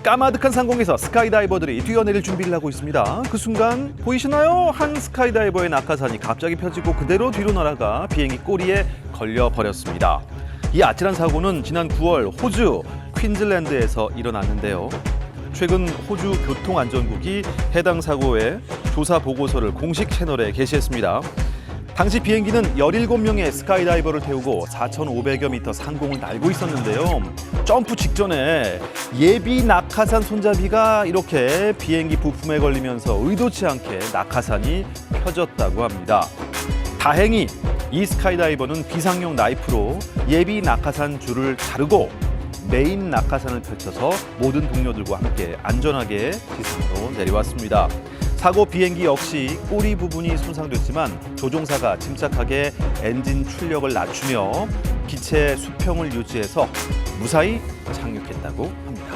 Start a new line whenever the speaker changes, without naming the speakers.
까마득한 상공에서 스카이다이버들이 뛰어내릴 준비를 하고 있습니다. 그 순간 보이시나요? 한 스카이다이버의 낙하산이 갑자기 펴지고 그대로 뒤로 날아가 비행기 꼬리에 걸려버렸습니다. 이 아찔한 사고는 지난 9월 호주 퀸즐랜드에서 일어났는데요. 최근 호주 교통안전국이 해당 사고의 조사 보고서를 공식 채널에 게시했습니다. 당시 비행기는 17명의 스카이다이버를 태우고 4,500여 미터 상공을 날고 있었는데요. 점프 직전에 예비 낙하산 손잡이가 이렇게 비행기 부품에 걸리면서 의도치 않게 낙하산이 펴졌다고 합니다. 다행히 이 스카이다이버는 비상용 나이프로 예비 낙하산 줄을 자르고 메인 낙하산을 펼쳐서 모든 동료들과 함께 안전하게 지상으로 내려왔습니다. 사고 비행기 역시 꼬리 부분이 손상됐지만 조종사가 침착하게 엔진 출력을 낮추며 기체 수평을 유지해서 무사히 착륙했다고 합니다.